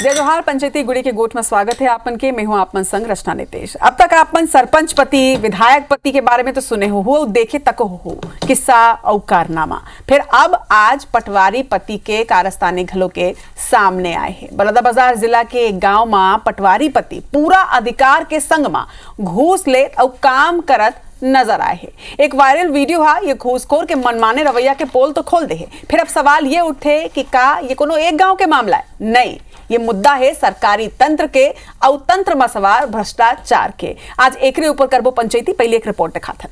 जय जोहार पंचायती गुड़ी के गोठ में स्वागत है आपन के। मैं हूं आपन संग रचना नितेश। अब तक आपन सरपंच पति विधायक पति के बारे में तो सुने हो देखे तक हो किस्सा और कारनामा, फिर अब आज पटवारी पति के कारस्तानी घलो के सामने आए हैं। बलौदाबाजार जिला के एक गांव में पटवारी पति पूरा अधिकार के संग में घूस लेत और काम करत नजर आए हैं। एक वायरल वीडियो है, ये घूसखोर के मनमाने रवैया के पोल तो खोल दे है। फिर अब सवाल ये उठे कि का ये कोनो एक गांव के मामला है? नहीं, ये मुद्दा है सरकारी तंत्र के और तंत्र में सवार भ्रष्टाचार के। आज एकरे ऊपर करबो पंचायती। पहले एक रिपोर्ट दिखाथन।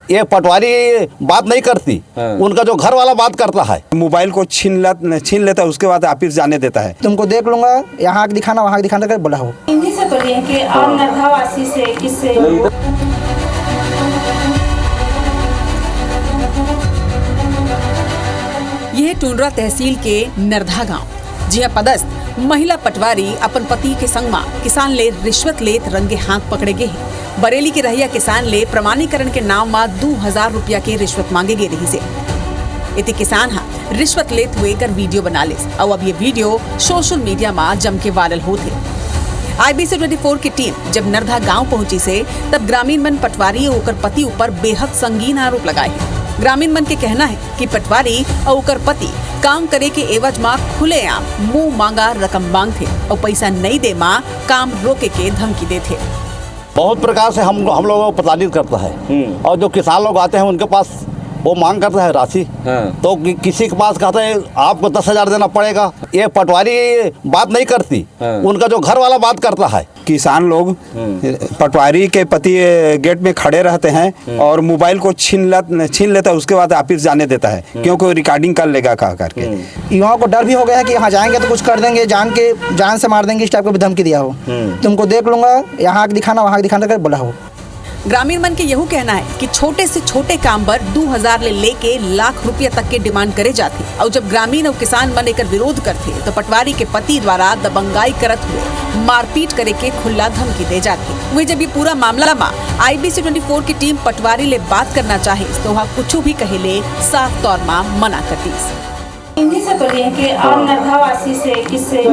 ये पटवारी बात नहीं करती, उनका जो घर वाला बात करता है। मोबाइल को छीन लेता है, उसके बाद ऑफिस जाने देता है। तुमको देख लूंगा, यहाँ दिखाना वहाँ दिखाना कर बोला हो। हिंदी से बोलिए कि और नरधावासी से किससे? यह टुंडरा तहसील के नरधा गांव, जिहा पदस्थ महिला पटवारी अपन पति के संग में किसान ले रिश्वत लेत रंगे हाथ पकड़े गए हैं। बरेली के रहिया किसान ले प्रमाणीकरण के नाम में 2000 रुपया के रिश्वत मांगे गए रही से। इति किसान हा रिश्वत लेत हुए कर वीडियो बना ले और अब ये वीडियो सोशल मीडिया में जम के वायरल होते। IBC 24 की टीम जब नरधा गांव पहुंची से तब ग्रामीण मन पटवारी और पति ऊपर बेहद संगीन आरोप लगाए हैं। ग्रामीण मन के कहना है कि पटवारी और पति काम करे के एवज में खुलेआम मुंह मांगा रकम मांगते और पैसा नहीं दे मां काम रोके के धमकी देते। बहुत प्रकार से हम लोगों को प्रताड़ित करता है। और जो किसान लोग आते हैं उनके पास वो मांग करता है राशि, तो किसी के पास कहता है आपको 10,000 देना पड़ेगा। ये पटवारी बात नहीं करती, उनका जो घर वाला बात करता है। किसान लोग पटवारी के पति गेट में खड़े रहते हैं और मोबाइल को छीन लेता है, उसके बाद ऑफिस जाने देता है, क्योंकि रिकॉर्डिंग कर लेगा कहा करके। युवाओं को डर भी हो गया है कि यहाँ जाएंगे तो कुछ कर देंगे, जान से मार देंगे, इस टाइप का भी धमकी दिया हो। तुमको देख लूंगा, यहाँ दिखाना वहाँ दिखाना कर बोला हो। ग्रामीण मन के यहू कहना है कि छोटे से छोटे काम पर 2000 ले लेके लाख रुपया तक के डिमांड करे जाते और जब ग्रामीण और किसान मन एकर विरोध करते तो पटवारी के पति द्वारा दबंगाई करत हुए मारपीट करे के खुला धमकी दे जाती। वही जब ये पूरा मामला में IBC 24 की टीम पटवारी ले बात करना चाहे तो वहाँ कुछ भी कहेले साफ तौर में मना करती। हिंदी से बोलिए कि और नरधावासी से किससे?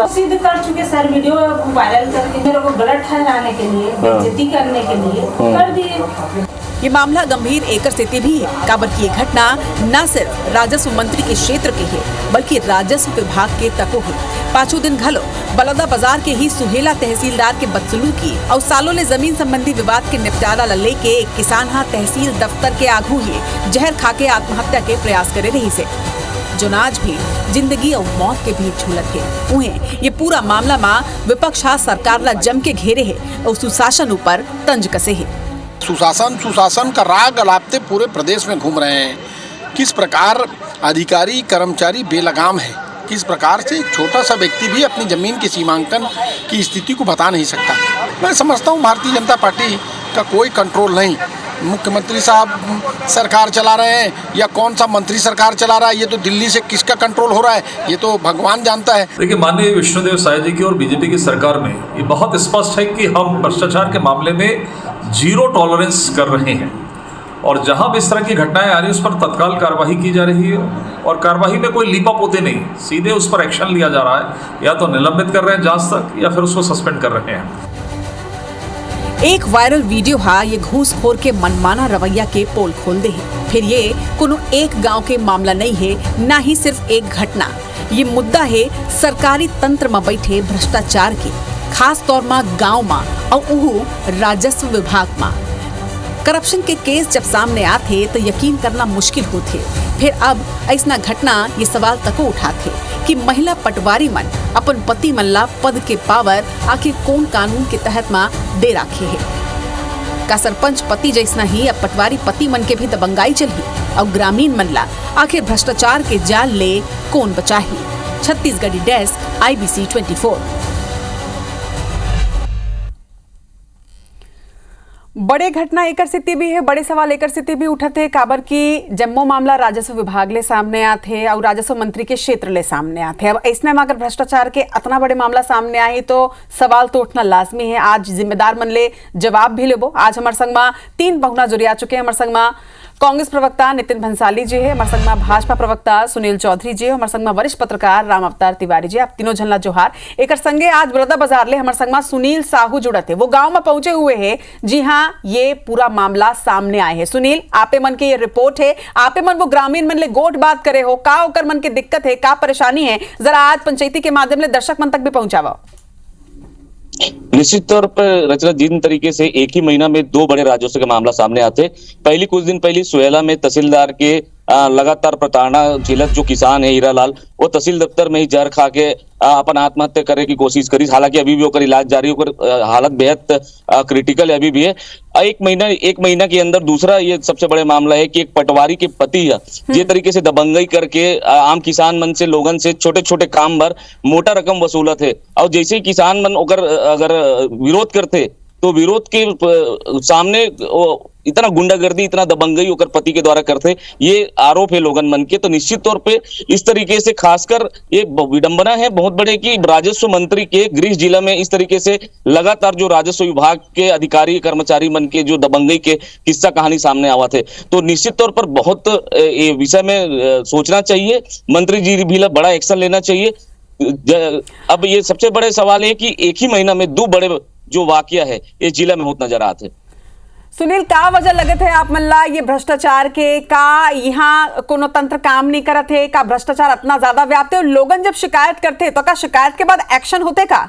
सिद्ध कर चुके सर, वीडियो वायरल करके मेरे को गलत ठहराने के लिए, बेइज्जती करने के लिए कर दिए। ये मामला गंभीर एकर स्थिति भी है। काबर की ये घटना न सिर्फ राजस्व मंत्री के क्षेत्र के है बल्कि राजस्व विभाग के तको है। पांचों दिन घलो बलौदाबाजार के ही सुहेला तहसीलदार के बदसलूकी और सालों ले जमीन संबंधी विवाद के निपटारा ले के एक किसान हा तहसील दफ्तर के आगू ही जहर खा के आत्महत्या के प्रयास करे रही से, जो आज भी जिंदगी और मौत के बीच झूलत है। उन्हें ये पूरा मामला में विपक्ष हा सरकार ला जम के घेरे है और सुशासन ऊपर तंज कसे है। सुशासन का राग अलापते पूरे प्रदेश में घूम रहे हैं। किस प्रकार अधिकारी कर्मचारी बेलगाम है, किस प्रकार से एक छोटा सा व्यक्ति भी अपनी जमीन के सीमांकन की स्थिति को बता नहीं सकता। मैं समझता हूँ भारतीय जनता पार्टी का कोई कंट्रोल नहीं। मुख्यमंत्री साहब सरकार चला रहे हैं या कौन सा मंत्री सरकार चला रहा है, ये तो दिल्ली से किसका कंट्रोल हो रहा है ये तो भगवान जानता है। देखिए, माननीय विष्णुदेव साय जी की और बीजेपी की सरकार में ये बहुत स्पष्ट है कि हम भ्रष्टाचार के मामले में जीरो टॉलरेंस कर रहे हैं और जहां भी इस तरह की घटनाएं आ रही है उस पर तत्काल कार्रवाई की जा रही है और कार्रवाई में कोई लीपा पोते नहीं, सीधे उस पर एक्शन लिया जा रहा है। या तो निलंबित कर रहे हैं जांच तक या फिर उसको सस्पेंड कर रहे हैं। एक वायरल वीडियो हा ये घूसखोर के मनमाना रवैया के पोल खोल दे है। फिर ये कोनो एक गांव के मामला नहीं है, ना ही सिर्फ एक घटना। ये मुद्दा है सरकारी तंत्र में बैठे भ्रष्टाचार के, खास तौर में गांव में और उहू राजस्व विभाग में। करप्शन के केस जब सामने आते तो यकीन करना मुश्किल होते। फिर अब ऐसा घटना ये सवाल तक उठाते कि महिला पटवारी मन अपन पति मन ला पद के पावर आखिर कौन कानून के तहत में दे रखे है। का सरपंच पति जैसा ही अब पटवारी पति मन के भी दबंगाई चली और ग्रामीण मन ला आखिर भ्रष्टाचार के जाल ले कौन बचाही। Chhattisgarhi desk IBC 24। बड़े घटना एकर स्थिति भी है, बड़े सवाल एकर स्थिति भी उठते काबर की जम्मो मामला राजस्व विभाग ले सामने आते और राजस्व मंत्री के क्षेत्र ले सामने आते। अब ऐसे में अगर भ्रष्टाचार के इतना बड़े मामला सामने आए तो सवाल तो उठना लाजमी है। आज जिम्मेदार मन ले जवाब भी लेबो। आज हमारे संग में 3 बहुना जुड़िया चुके हैं। हमारे संग में कांग्रेस प्रवक्ता नितिन भंसाली जी है, हमारे संग में भाजपा प्रवक्ता सुनील चौधरी जी है, हमारे संग में वरिष्ठ पत्रकार राम अवतार तिवारी जी। आप तीनों झल्ला जोहार। एक संगे आज बड़ौदा बाजार ले हमारे संग में सुनील साहू जुड़त है, वो गांव में पहुंचे हुए हैं। जी हाँ, ये पूरा मामला सामने आए है। सुनील, आपे मन की ये रिपोर्ट है, आपे मन वो ग्रामीण मन ले गोट बात करे हो, का ओकर मन की दिक्कत है, का परेशानी है, जरा आज पंचायती के माध्यम ले दर्शक मन तक भी पहुंचावा। निश्चित तौर पर रचना, जिन तरीके से एक ही महीना में 2 बड़े राजस्व का मामला सामने आते, पहली कुछ दिन पहले सोयला में तहसीलदार के लगातार प्रताड़ना झेलत जो किसान है हीरालाल, वो तहसील दफ्तर में ही जहर खा के अपन आत्महत्या करे की कोशिश करी। हालांकि अभी भी ओकर इलाज जारी, ओकर हालत बेहद क्रिटिकल है अभी भी है। एक महीना के अंदर दूसरा ये सबसे बड़े मामला है कि एक पटवारी के पति है ये तरीके से दबंगई करके आम किसान मन से, लोगन से छोटे छोटे काम भर मोटा रकम वसूलत है। और जैसे ही किसान मन ओकर अगर विरोध करते तो विरोध के सामने इतना गुंडागर्दी, इतना दबंगई ओकर पति के द्वारा करते, ये आरोप है लोगन मन के। तो निश्चित तौर पे इस तरीके से खासकर ये विडंबना है बहुत बड़े कि राजस्व मंत्री के गृह जिला में इस तरीके से लगातार जो राजस्व विभाग के अधिकारी कर्मचारी मन के जो दबंगई के किस्सा कहानी सामने आवा थे। तो निश्चित तौर पर बहुत ये विषय में सोचना चाहिए, मंत्री जी भी बड़ा एक्शन लेना चाहिए। अब ये सबसे बड़े सवाल है कि एक ही महीना में 2 बड़े जो वाकया है ये जिला में होत नजर आते। सुनील, का वजह लगत है आप मल्ला ये भ्रष्टाचार के, का यहाँ कोनो तंत्र काम नहीं करत है, का भ्रष्टाचार इतना ज्यादा व्याप्त है और लोगन जब शिकायत करते हैं तो का शिकायत के बाद एक्शन होते का?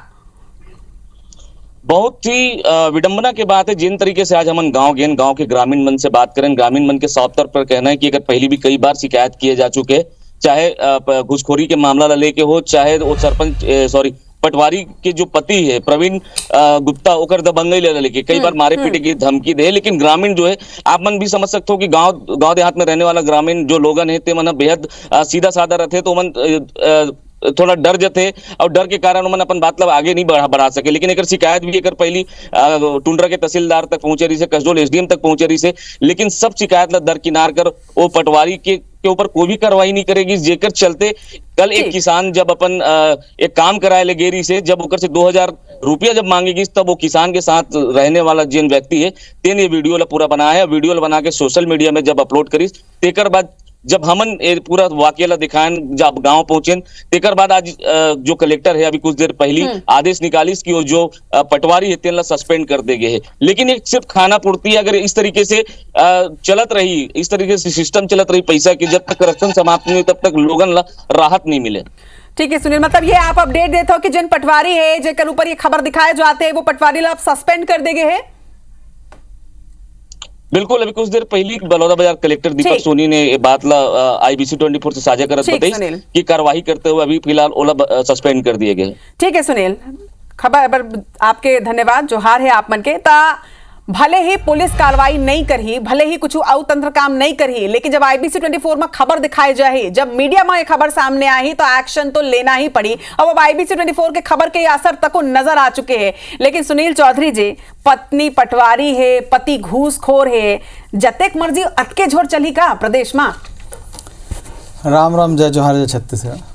बहुत ही विडंबना की बात है जिन तरीके से आज हम गांव के ग्रामीण मन से बात करें। ग्रामीण मन के साफ तौर पर कहना है कि अगर पहले भी कई बार शिकायत किए जा चुके, चाहे घुसखोरी के मामला लेके हो, चाहे वो सरपंच पटवारी के जो पति है प्रवीण गुप्ता ओकर दबंगई लेके कई बार मारे पीटे की धमकी दे। लेकिन ग्रामीण जो है, आप मन भी समझ सकते हो कि गांव देहात में रहने वाला ग्रामीण जो लोगन है ते मन बेहद सीधा साधा रहते, तो मन थोड़ा डर जाते और डर के कारण मन अपन बात आगे नहीं बढ़ा सके। लेकिन एक शिकायत भी एक पहली टुंड्रा के तहसीलदार तक पहुंचे रही से, कसडोल एसडीएम तक पहुंचे रही से, लेकिन सब शिकायत दरकिनार कर वो पटवारी के ऊपर कोई भी कार्रवाई नहीं करेगी। जेकर चलते कल एक किसान जब अपन एक काम कराए ले गेरी से, जब ओकर से 2000 रुपया जब मांगेगी, तब वो किसान के साथ रहने वाला जिन व्यक्ति है तेन ये वीडियो पूरा बनाया है। वीडियो बना के सोशल मीडिया में जब अपलोड करी, तेकर बाद जब हमन पूरा वाकया दिखाएं, जब गांव पहुंचे, तेकर बाद आज जो कलेक्टर है अभी कुछ देर पहली आदेश निकालिस कि वो जो पटवारी है तेन सस्पेंड कर दे गए है। लेकिन एक सिर्फ खाना पूर्ति अगर इस तरीके से चलत रही, इस तरीके से सिस्टम चलत रही पैसा की, जब तक करप्शन समाप्त नहीं तब तक लोगन राहत नहीं मिले। ठीक है सुनील, मतलब ये आप अपडेट देते हो कि जिन पटवारी है जेकर ऊपर ये खबर दिखाए जाते हैं वो पटवारी ला सस्पेंड कर दे गए है? बिल्कुल, अभी कुछ देर पहले बलौदा बाजार कलेक्टर दीपक सोनी ने ये बात IBC 24 से साझा करत बताई कि कार्रवाई करते हुए अभी फिलहाल ओला सस्पेंड कर दिए गए। ठीक है सुनील, खबर आपके धन्यवाद, जोहार है आप मन के। भले ही पुलिस कार्रवाई नहीं करी, भले ही कुछ आउ तंत्र काम नहीं करी, लेकिन जब IBC 24 में खबर दिखाई जाए, जब मीडिया में ये खबर सामने आई तो एक्शन तो लेना ही पड़ी। अब IBC 24 के खबर के असर तक नजर आ चुके हैं। लेकिन सुनील चौधरी जी, पत्नी पटवारी है, पति घूसखोर है, जतेक मर्जी अटके झोर चली का प्रदेश में? राम राम, जय जोहार, जय छत्तीसगढ़।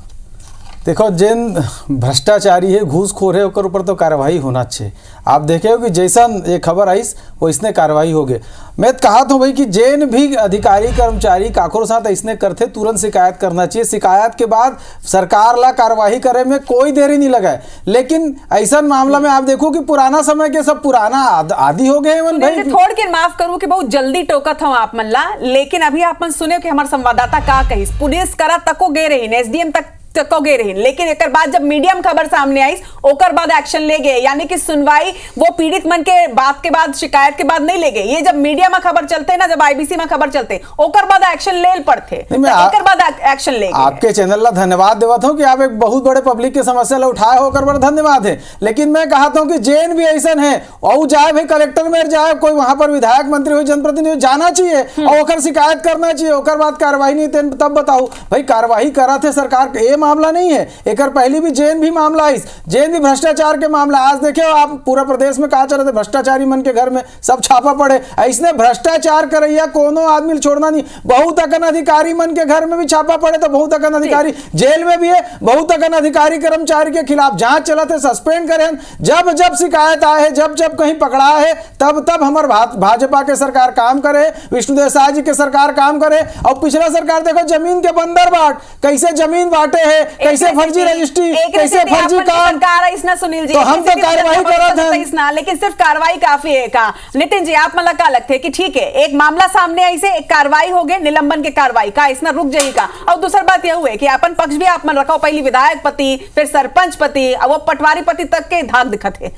देखो, जिन भ्रष्टाचारी है, घूसखोर है, ओकर ऊपर तो कार्रवाई होना चाहिए। आप देखे हो कि जैसा ये खबर आई वो इसने कार्रवाई हो गए। मैं कहा था भाई कि जिन भी अधिकारी कर्मचारी काकोर साथ इसने करते तुरंत शिकायत करना चाहिए। शिकायत के बाद सरकार ला कार्रवाई करे में कोई देरी नहीं लगाए। लेकिन ऐसा मामला में आप देखो कि पुराना समय के सब पुराना आदि हो गए भाई। थोड़ के माफ करूं कि बहुत जल्दी टोकत हूं आप मन ला, लेकिन अभी आप मन सुने कि हमारे संवाददाता का कही पुलिस करा तको गे रही, SDM तक गे रही, लेकिन एक बाद जब मीडियम खबर सामने आई ओकर बाद एक्शन ले गए। यानी कि सुनवाई वो पीड़ित मन के बात के बाद, शिकायत के बाद नहीं ले गए। ये जब मीडिया में खबर चलते ना, जब IBC में खबर चलते, ओकर बाद एक्शन ले पड़ते, एकर बाद एक्शन ले गए। आपके चैनल ला धन्यवाद देवत हूं कि आप एक बहुत बड़े पब्लिक के समस्या ला उठाए होकर बड़ा धन्यवाद है। लेकिन मैं कहता हूं कि जेन भी ऐसा है और जाए भाई कलेक्टर में जाए, कोई वहां पर विधायक मंत्री हो, जनप्रतिनिधि जाना चाहिए और ओकर शिकायत करना चाहिए। ओकर बाद कार्रवाई नहीं तब बताओ भाई कार्रवाई करा थे सरकार। ये मामला नहीं है, एक पहली भी जेन भी मामला है, जेन भी भ्रष्टाचार के मामला। आज देखे आप पूरा प्रदेश में कहा चल रहे थे भ्रष्टाचारी मन के घर में सब छापा पड़े, इसने भ्रष्टाचार करैया कोनो आदमी छोड़ना नहीं। बहुत अकन अधिकारी मन के घर में भी छापा पड़े तो बहुत अकन अधिकारी जेल में भी है, बहुत अकन अधिकारी कर्मचारी के खिलाफ जांच चलत है, सस्पेंड करे। जब जब शिकायत आए है, जब जब कहीं पकड़ा है, तब तब हमार भाजपा के सरकार काम करे, विष्णुदेव साय जी के सरकार काम करे। और पिछला सरकार देखो जमीन के बंदर बाट कैसे जमीन बांटे है, कैसे फर्जी रजिस्ट्री, कैसे फर्जी काम। सुनील जी तो हम तो कार्रवाई करत हैं, लेकिन सिर्फ कार्रवाई काफी है का? नितिन जी आप मतलब क्या लगते है कि ठीक है एक मामला सामने आई से एक कार्रवाई हो गए, निलंबन के कार्रवाई का इसना रुक जाएगा। और दूसरी बात यह हुए कि अपन पक्ष भी आप मन रखा, पहली विधायक पति, फिर सरपंच पति, अब वो पटवारी पति तक के धाक दिखत है।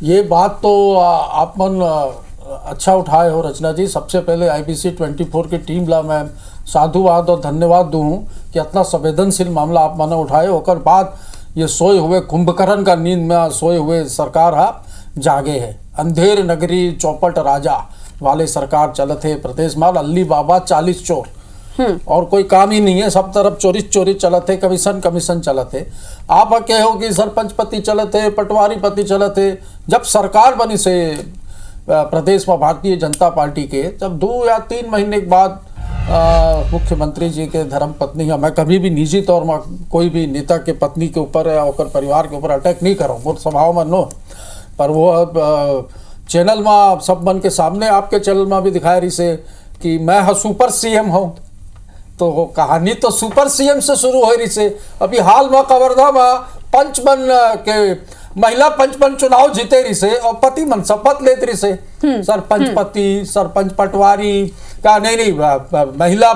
ये बात तो आप मन अच्छा उठाए हो रचना जी। सबसे पहले IBC 24 की टीम ला मैं साधुवाद और धन्यवाद दूं कि इतना संवेदनशील मामला आप मैंने उठाए। होकर बाद ये सोए हुए कुंभकर्ण का नींद में सोए हुए सरकार हा जागे है। अंधेर नगरी चौपट राजा वाले सरकार चलत है प्रदेश में, अल्ली बाबा 40 चोर और कोई काम ही नहीं है, सब तरफ चोरी चोरी चलत है, कमीशन चलत है। आप कहो कि सरपंच पति चलत है, पटवारी पति चलत है। जब सरकार बनी से प्रदेश में भारतीय जनता पार्टी के, जब 2 या 3 महीने के बाद मुख्यमंत्री जी के धर्म पत्नी, मैं कभी भी निजी तौर में कोई भी नेता के पत्नी के ऊपर या और परिवार के ऊपर अटैक नहीं करूँ, वो स्वभाव में नो, पर वो चैनल में सब मन के सामने आपके चैनल में भी दिखाया रही से कि मैं सुपर CM हूँ। तो कहानी तो सुपर CM से शुरू हो रही से। अभी हाल में कवर्धा में पंचमन के महिला पंचमन चुनाव जीते रही से और पति मन शपथ लेते रही से, सरपंच पति, सरपंच पटवारी का नहीं महिला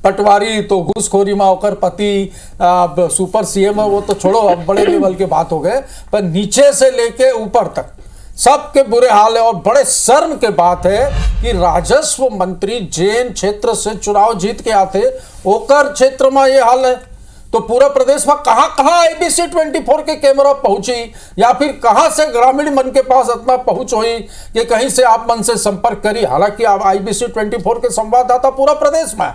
पटवारी तो घूसखोरी में होकर पति सुपर CM है, वो तो छोड़ो अब बड़े लेवल के बात हो गए, पर नीचे से लेके ऊपर तक सबके बुरे हाल है। और बड़े शर्म के बात है कि राजस्व मंत्री जैन क्षेत्र से चुनाव जीत के आते, ओकर क्षेत्र में ये हाल है। तो पूरा प्रदेश में कहां IBC 24 के कैमरा पहुंची, या फिर कहां से ग्रामीण मन के पास इतना पहुंच हुई कि कहीं से आप मन से संपर्क करी। हालांकि आप IBC 24 के संवाददाता पूरा प्रदेश में,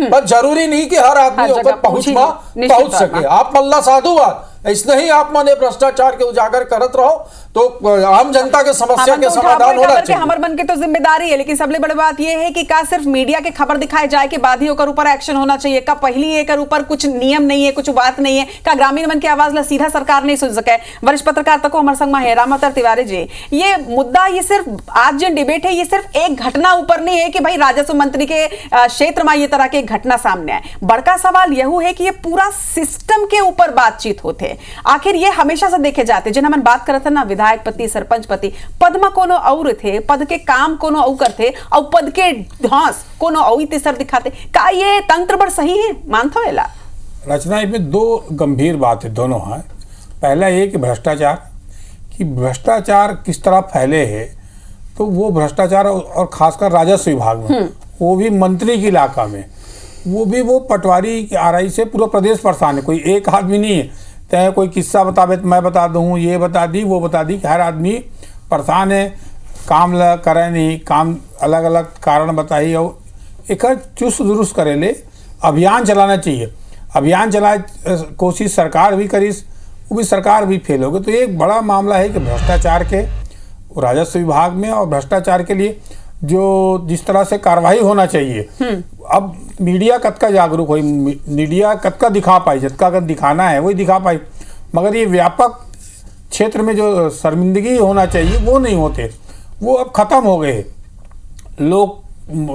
पर जरूरी नहीं कि हर आदमी होकर पहुंच सके। आप मल्ला साधुवाद, इसने ही आप माने भ्रष्टाचार के उजागर करत रहो तो आम जनता के समस्या के समाधान होना चाहिए। हमर मन के तो जिम्मेदारी है, लेकिन सबसे बड़ी बात यह है कि का सिर्फ मीडिया के खबर दिखाए जाए के बाद ही ओकर ऊपर एक्शन होना चाहिए? का पहली एकर ऊपर कुछ नियम नहीं है, कुछ बात नहीं है? का ग्रामीण मन की आवाज ला सीधा सरकार नहीं सुन सके? वरिष्ठ पत्रकार तक हमारे संग में है रामावतार तिवारी जी। ये मुद्दा, ये सिर्फ आज जो डिबेट है, ये सिर्फ एक घटना ऊपर नहीं है कि भाई राजस्व मंत्री के क्षेत्र में ये तरह की घटना सामने आए। बड़का सवाल यह है कि ये पूरा सिस्टम के ऊपर बातचीत होते। आखिर ये हमेशा से देखे जाते जिन हम बात करते ना, विधायक पति, सरपंच पति, पद में कोनो और थे, पद के काम कोनो और करते और पद के ढांस कोनो और तीसर दिखाते। का ये तंत्र बड़ सही है मानता वेला? रचना इसमें 2 गंभीर बात है, दोनों है। पहला ये कि भ्रष्टाचार किस तरह फैले है, तो वो भ्रष्टाचार और खासकर राजस्व विभाग में, वो भी मंत्री के इलाका में, वो पटवारी की आरई से पूरा प्रदेश परेशान है। कोई एक आदमी नहीं है, चाहे कोई किस्सा बतावे तो मैं बता दूँ, ये बता दी वो बता दी, कि हर आदमी परेशान है, काम करे नहीं, काम अलग अलग कारण बताई, और एक चुस्त दुरुस्त करे ले अभियान चलाना चाहिए। अभियान चलाए कोशिश सरकार भी करी, वो भी सरकार भी फेल हो गई। तो एक बड़ा मामला है कि भ्रष्टाचार के राजस्व विभाग में और भ्रष्टाचार के लिए जो जिस तरह से कार्रवाई होना चाहिए, अब मीडिया कद का जागरूक हुई, मीडिया कद का दिखा पाई, जितना कद दिखाना है वही दिखा पाई, मगर ये व्यापक क्षेत्र में जो शर्मिंदगी होना चाहिए वो नहीं होते, वो अब ख़त्म हो गए। लोग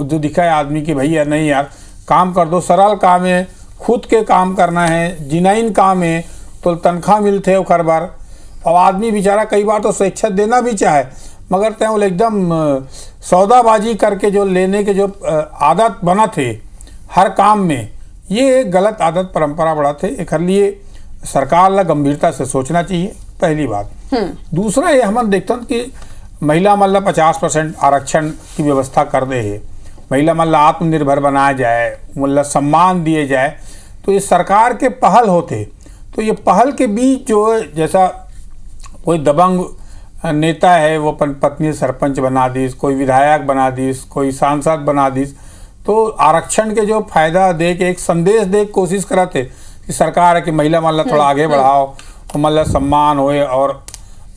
जो दिखाए आदमी कि भैया नहीं यार काम कर दो, सरल काम है, खुद के काम करना है, जिनाइन काम है, तो तनख्वाह मिलते है हर बार। और आदमी बेचारा कई बार तो स्वेच्छा देना भी चाहे, मगर तय वो एकदम सौदाबाजी करके जो लेने के जो आदत बना थे हर काम में, ये एक गलत आदत परंपरा बढ़ा थे। एक लिए सरकार ला गंभीरता से सोचना चाहिए, पहली बात। दूसरा ये हम देखते हैं कि महिला मल्ला 50% आरक्षण की व्यवस्था कर दे है, महिला मल्ला आत्मनिर्भर बनाया जाए, मतलब सम्मान दिए जाए, तो ये सरकार के पहल होते। तो ये पहल के बीच जो जैसा कोई दबंग नेता है वो अपन पत्नी सरपंच बना दी, कोई विधायक बना दी, कोई सांसद बना दी, तो आरक्षण के जो फायदा दे के एक संदेश दे कोशिश कराते कि सरकार है कि महिला मतलब थोड़ा आगे बढ़ाओ, तो मतलब सम्मान होए, और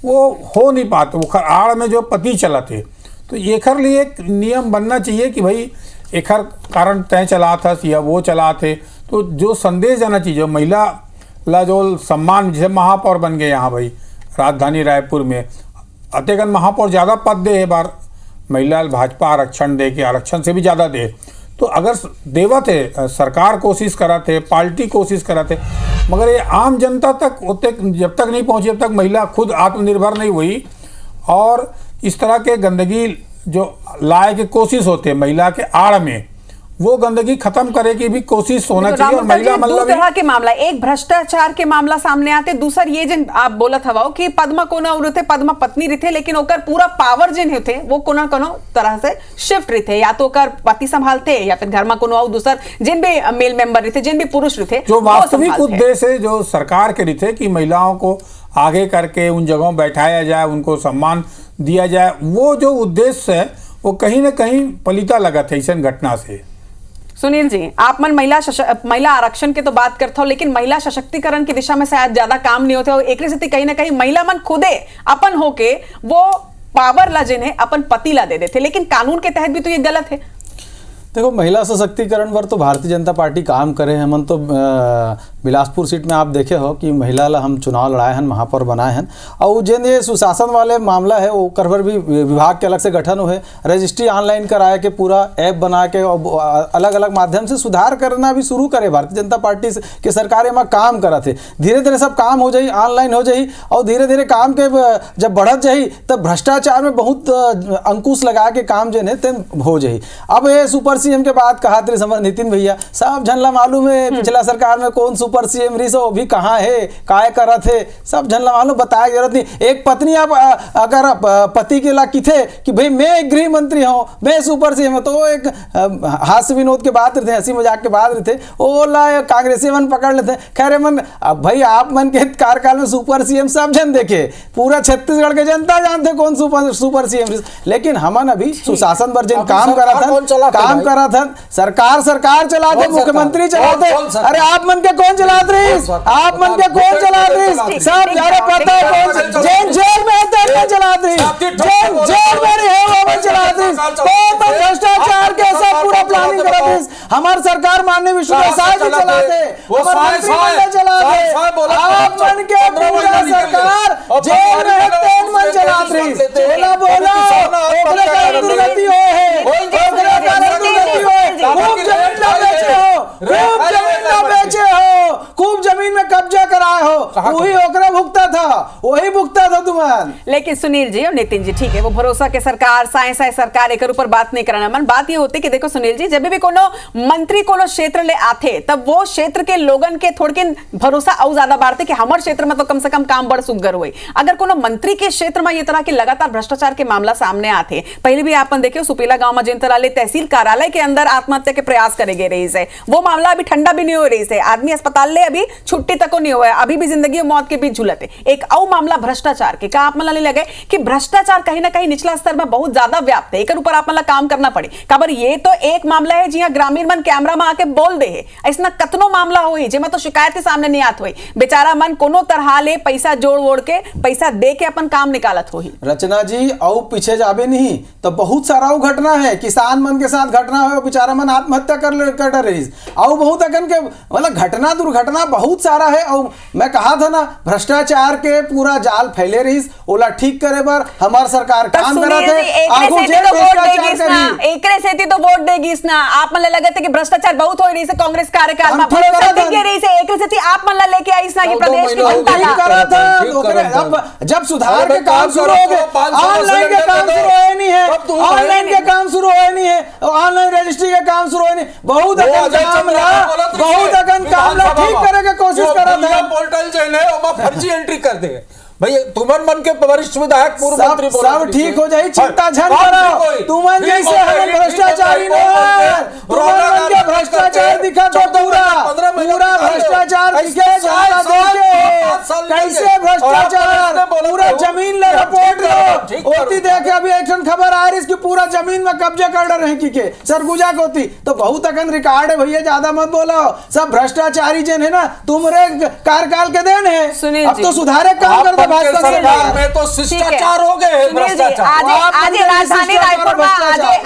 वो हो नहीं पाते। वो आड़ में जो पति चला थे, तो एखर लिए एक नियम बनना चाहिए कि भाई एखर कारण तय चला था या वो चला थे, तो जो संदेश जाना चाहिए महिला ला जो सम्मान, जैसे महापौर बन गए यहाँ भाई राजधानी रायपुर में, अतेगन महापौर ज़्यादा पद दे है बार महिला भाजपा आरक्षण दे के, आरक्षण से भी ज़्यादा दे, तो अगर देवा थे, सरकार कोशिश करा थे, पार्टी कोशिश करा थे, मगर ये आम जनता तक उतने जब तक नहीं पहुँची, जब तक महिला खुद आत्मनिर्भर नहीं हुई, और इस तरह के गंदगी जो लाए की कोशिश होती है महिला के आड़ में, वो गंदगी खत्म करे की भी कोशिश होना चाहिए। और महिला मतलब दो तरह के मामला, एक भ्रष्टाचार के मामला सामने आते, दूसर ये जिन आप बोलत हवा कि पद्मा कोना रहते, पद्मा पत्नी रहते, लेकिन ओकर पूरा पावर जिन होते वो कोनो कोनो तरह से शिफ्ट रहते, या तो ओकर पति संभालते या फिर घर में कोनो और दूसर जिन भी मेल मेंबर रहते, जिन भी पुरुष रहते, जो वास्तविक उद्देश्य है जो सरकार के रहते कि महिलाओं को आगे करके उन जगहों बैठाया जाए, उनको सम्मान दिया जाए, वो जो उद्देश्य है वो कहीं ना कहीं पलीता लगा था इस घटना से। सुनील जी, आप मन महिला आरक्षण के तो बात करते हो, लेकिन महिला सशक्तिकरण की दिशा में शायद ज्यादा काम नहीं होते हो। एक स्थिति कहीं ना कहीं महिला मन खुदे अपन होके वो पावर ला जिन्हें अपन पति ला दे देते, लेकिन कानून के तहत भी तो ये गलत है। देखो, महिला सशक्तिकरण पर तो भारतीय जनता पार्टी काम करे हैं। हम तो बिलासपुर सीट में आप देखे हो कि महिला ला हम चुनाव लड़ाए हैं, महापौर बनाए हैं, और जिन ये सुशासन वाले मामला है वो करवर भी विभाग के अलग से गठन हुए, रजिस्ट्री ऑनलाइन कराए के पूरा ऐप बना के अलग अलग माध्यम से सुधार करना भी शुरू करे। भारतीय जनता पार्टी के सरकार एमा काम करा थे, धीरे धीरे सब काम हो जाई, ऑनलाइन हो जाई, और धीरे धीरे काम के जब बढ़त जाई तब भ्रष्टाचार में बहुत अंकुश लगा के काम जो है हो जाई। अब ये सुपर सीएम के बात कहा थे समझ नितिन भैया, सब झनला मालूम है पिछला सरकार में कौन सुपर सीएम रही सो भी कहाँ है, काय करा थे, सब झनला मालूम, बताया जरूरत नहीं। एक पत्नी आप अगर पति के ला की थे कि भाई मैं गृह मंत्री हूँ, मैं सुपर सीएम हूँ, तो एक हास्य विनोद के बात रहते, हंसी मजाक के बात रहते, ओ ला कांग्रेसी मन पकड़ लेते। खैर मन भाई आप मन के कार्यकाल में सुपर सीएम सब जन देखे, पूरा छत्तीसगढ़ के जनता जानते कौन सुपर सीएम, लेकिन हमन अभी सुशासन पर जिन काम करा था, सरकार चला दे, मुख्यमंत्री चला दे, अरे आप मन के कौन चला रही, आप मन के कौन चला रही, सब यार पता है कौन जेल में है चला रही, जेल में है वो चला रही, कौन भ्रष्टाचार के सब पूरा प्लानिंग करा रही। हमार सरकार माननीय विष्णु साय जी चलाते, चलाते, आप मन के पूरा सरकार जेल में कौन मन चला रही, बोला ओकरे कारण दुर्गति हो है, ओकरे कारण दुर्गति हो, खूब जमीन ना बेचे हो, खूब जमीन ना बेचे हो, खूब जमीन में कब्जा कराए हो, वही ओकरा भुगता था, वही भुगता था तुमन। लेकिन सुनील जी और नितिन जी, ठीक है वो भरोसा के सरकार, साए सरकार एक ऊपर बात नहीं कराना मन, बात ये होती कि देखो सुनील जी, जब भी कोनो मंत्री कोनो क्षेत्र ले आते तब वो क्षेत्र के लोगन के थोड़के भरोसा और ज्यादा बढ़ते कि हमारे क्षेत्र में तो कम से कम काम बड़ सुग्गर हुए। अगर कोनो मंत्री के क्षेत्र में ये तरह के लगातार भ्रष्टाचार के मामला सामने आते, पहले भी आपन देखे सुपीला गांव में जिन तरह तहसील कार्यालय के अंदर आत्महत्या के प्रयास करे गए रही है, वो मामला अभी ठंडा भी नहीं हो रही है, आदमी अस्पताल ले अभी छुट्टी तक नहीं हुआ है, अभी भी जिंदगी और मौत के बीच झुलते। एक और मामला भ्रष्टाचार के का आप मन लगे कि भ्रष्टाचार कहीं ना कहीं निचला स्तर में बहुत ज्यादा व्याप्त है, एक ऊपर आप मन काम करना पड़े। खबर ये तो एक मामला है जी ग्रामीण मन कैमरा में आके बोल दे है, ऐसा कतनो मामला हुई जिसमें तो शिकायत के सामने नहीं आत हुई, बेचारा मन कोनो तरह ले पैसा जोड़ वोड़ के पैसा दे के अपन काम निकालत हो। रचना जी और पीछे जाबे नहीं तो बहुत सारा घटना है, किसान मन के साथ घटना है, बेचारा मन आत्महत्या कर रही, और बहुत अगन के मतलब घटना दुर्घटना बहुत सारा है। और मैं कहा था ना भ्रष्टाचार के पूरा जाल फैले रही, ओला ठीक करे बर हमार सरकार काम करा थे, एकरे से तो वोट देगी ना। आप मन लगे थे कि भ्रष्टाचार बहुत हो रही है कांग्रेस कार्यकाल में, एकरे से आप मन लेके आई ना कि प्रदेश की जनता का जब सुधार के काम शुरू हो गए, ऑनलाइन के काम शुरू हुए नहीं है, ऑनलाइन के काम शुरू हुए नहीं है, ऑनलाइन रजिस्ट्री के काम शुरू हुए नहीं, बहुत अगन काम ठीक करे के कोशिश करा था, पोर्टल जो है वो फर्जी एंट्री कर दे, भाई तुमन मन के वरिष्ठ विधायक पूर्व मंत्री सब ठीक हो जाए, चिंता झन करो। तुमन जैसे हम भ्रष्टाचारी नहीं है, तुमन मन के भ्रष्टाचार दिखा तो पूरा भ्रष्टाचार दिखे, कैसे भ्रष्टाचार, पूरा जमीन ले रिपोर्ट लो होती। देखे अभी एक खबर आ रही इसकी पूरा जमीन में कब्जा कर रहे हैं कि सरगुजा को होती तो बहुत अकन रिकॉर्ड है भैया, ज्यादा मत बोलो। सब भ्रष्टाचारी जन है ना, तुम्हारे कार्यकाल के देन है, अब तो सुधारे काम कर दो। भाजपा सरकार में तो शिष्टाचार हो गए भ्रष्टाचार। आज राजधानी रायपुर में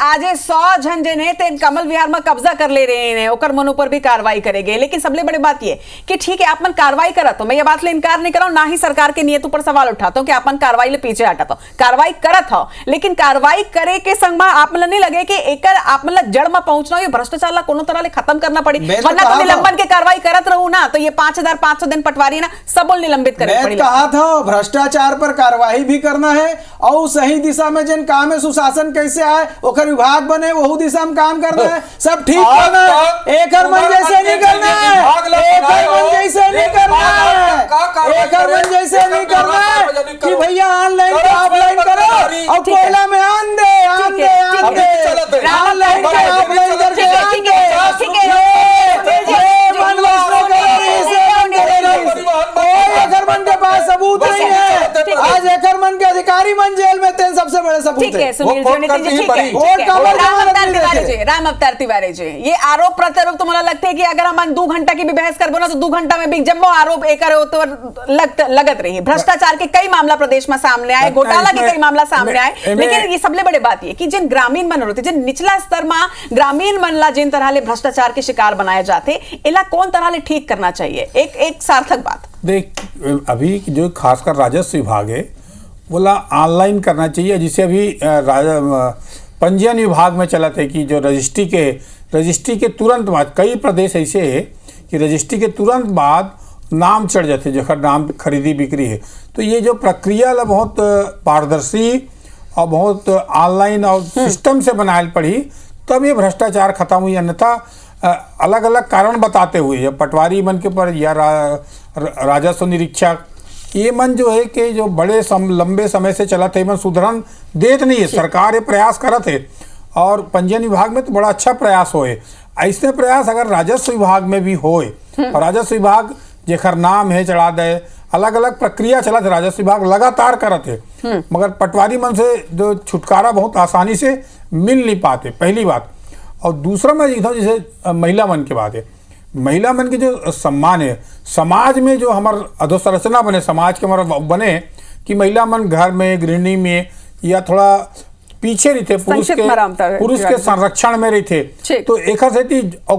आज 100 जन जन है तेन कमल विहार में कब्जा कर ले रहे हैं, ओकर मन ऊपर भी कार्रवाई करेंगे। लेकिन सबसे बड़ी बात ये कि ठीक है आप मन कार्रवाई करत हो, मैं ये बात ले इनकार नहीं कर रहा हूं, ना ही सरकार के नियत पर सवाल उठाता हूं कि आप मन कार्रवाई ले पीछे हटत हो, कार्रवाई करत हो। लेकिन कार्रवाई करे के संग में आप मन नहीं लगे कि एकर आप मन जड़ में पहुंचना, ये भ्रष्टाचार ला कोनो तरह ले खत्म करना पड़ी, वरना तो निलंबन के कार्रवाई करत रहू ना तो ये 5500 दिन पटवारी ना सब निलंबित करे पड़ी। कहा था भ्रष्टाचार पर कार्रवाई भी करना है और सही दिशा में जिन काम है सुशासन कैसे आए ओकर विभाग बने वहू दिशा में काम करना है, सब ठीक करना है। एक मन जैसे नहीं करना है, एक मन जैसे नहीं करना है, एक मन जैसे नहीं करना है कि भैया ऑनलाइन का ऑफलाइन करो और कोयला में आन दे ऑनलाइन का ऑफलाइन करके आन दे। सबूत नहीं है, आज एकरमन के अधिकारी मन जेल में थे, सबसे बड़े सबूत ठीक है। सुनील राम अवतार तिवारी जी, ये आरोप प्रत्यारोप तो मुझे लगता है कि अगर हम 2 घंटा की भी बहस करबो ना तो 2 घंटा में भी जम्मो आरोप एक तो लगत रही। भ्रष्टाचार के कई मामला प्रदेश में सामने आए, घोटाला के कई मामला सामने आए, लेकिन ये सबसे बड़े बात ये कि जिन ग्रामीण मन होते, जिन निचला स्तर में ग्रामीण मन ला जिन तरह ले भ्रष्टाचार के शिकार बनाए जाते, इला कौन तरह ले ठीक करना चाहिए, एक सार्थक बात। देख अभी जो खासकर राजस्व विभाग है बोला ऑनलाइन करना चाहिए, जिसे अभी पंजीयन विभाग में चला था कि जो रजिस्ट्री के तुरंत बाद कई प्रदेश ऐसे है कि रजिस्ट्री के तुरंत बाद नाम चढ़ जाते जखर नाम खरीदी बिक्री है। तो ये जो प्रक्रिया ला बहुत पारदर्शी और बहुत ऑनलाइन और सिस्टम से बनाए पड़ी तब ये भ्रष्टाचार खत्म हुई, अन्यथा अलग अलग कारण बताते हुए या पटवारी मन के पर या राजस्व निरीक्षक ये मन जो है कि जो बड़े लंबे समय से चला थे मन सुधरन देत नहीं है, सरकार ये प्रयास करत है और पंजीयन विभाग में तो बड़ा अच्छा प्रयास होए। ऐसे प्रयास अगर राजस्व विभाग में भी होए और राजस्व विभाग जेखर नाम है चढ़ा दे, अलग अलग प्रक्रिया चला थे, राजस्व विभाग लगातार करत है, मगर पटवारी मन से जो छुटकारा बहुत आसानी से मिल नहीं पाते, पहली बात। और दूसरा मैं देखता हूँ जैसे महिला मन की बात है, महिला मन के जो सम्मान है समाज में, जो हमार अधोसंरचना बने समाज के हमारा बने कि महिला मन घर में गृहिणी में या थोड़ा पीछे रहते, पुरुष के संरक्षण में रहते, तो एक और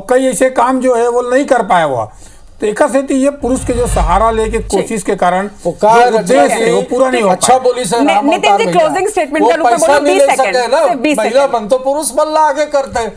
कई ऐसे काम जो है वो नहीं कर पाया हुआ, तो एक ये पुरुष के जो सहारा लेके कोशिश के कारण वो पूरा नहीं हो। अच्छा बोली sir, Nitin ji closing statement का रूप में 20 सेकंड महिला मन तो पुरुष बल्ला आगे करते हैं।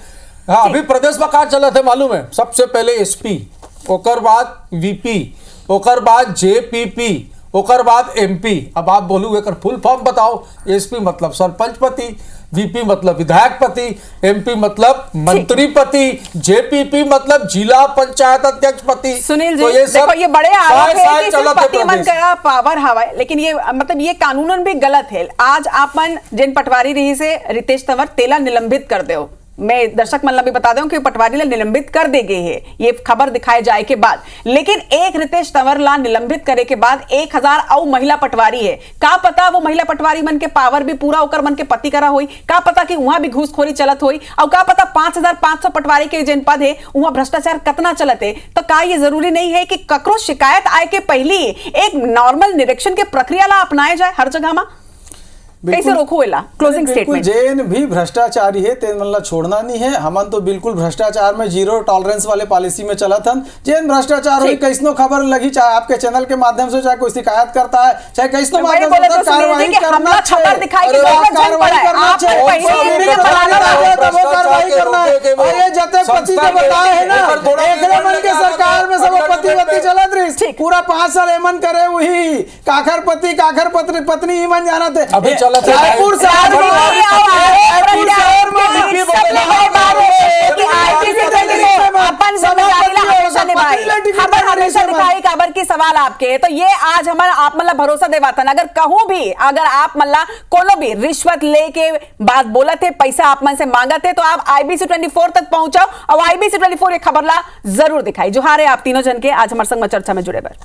हाँ, अभी प्रदेश में कहा चला थे मालूम है, सबसे पहले एसपी, ओकर बाद वीपी, ओकर बाद जेपीपी, ओकर बाद एमपी। अब आप बोलोगे कर फुल फॉर्म बताओ। एसपी मतलब सरपंच पति, वीपी मतलब विधायक पति, एमपी मतलब मंत्री पति, जेपीपी मतलब जिला पंचायत अध्यक्ष पति। सुनील जी, तो ये देखो ये बड़े आरोप है कि सिर्फ पति मन का पावर हवा है, लेकिन ये मतलब ये कानूनन भी गलत है। आज आप मन जिन पटवारी रही से रितेश तंवर तेला निलंबित कर दो, मैं दर्शक मन भी बता दूं कि पटवारी ला निलंबित कर दे गए है ये खबर दिखाए जाए के बाद, लेकिन एक रितेश तंवर ला निलंबित करे के बाद 1000 और महिला पटवारी है। का पता वो महिला पटवारी मन के पावर भी पूरा होकर मन के पति करा हुई, का पता कि वहां भी घूसखोरी चलत हुई, और का पता 5500 पटवारी के जिन पद है वहां भ्रष्टाचार कितना चलत है। तो का ये जरूरी नहीं है कि ककरो शिकायत आए के पहले एक नॉर्मल निरीक्षण के प्रक्रिया ला अपनाया जाए हर जगह में? कैसे रोको इला? Closing statement. जैन भी भ्रष्टाचारी है तेन मतलब छोड़ना नहीं है, हमन तो बिल्कुल भ्रष्टाचार में जीरो टॉलरेंस वाले पॉलिसी में चला था। जैन भ्रष्टाचार हुई कैसनो खबर लगी, चाहे आपके चैनल के माध्यम से, चाहे कोई शिकायत करता है, चाहे कैसनो माध्यम से कार्रवाई करना और ये जते पति के बताए है ना, एकरे मन के सरकार में सब पति चलत रही, पूरा 5 साल एमन करे वही काखर पति काखर पत्नी मन जाना थे। रायपुर शहर अपन हमेशा दिखाई बराबर की सवाल आपके, तो ये आज हमारा आप मतलब भरोसा देवातन अगर कहूं भी, अगर आप मतलब कोनो भी रिश्वत लेके बात बोला थे, पैसा आप मन से मांगा थे, तो आप IBC 24 तक पहुंचाओ और IBC 24 ये खबर ला जरूर दिखाई। जोहार है आप तीनों जन के आज हमारे संग में चर्चा में जुड़े बर।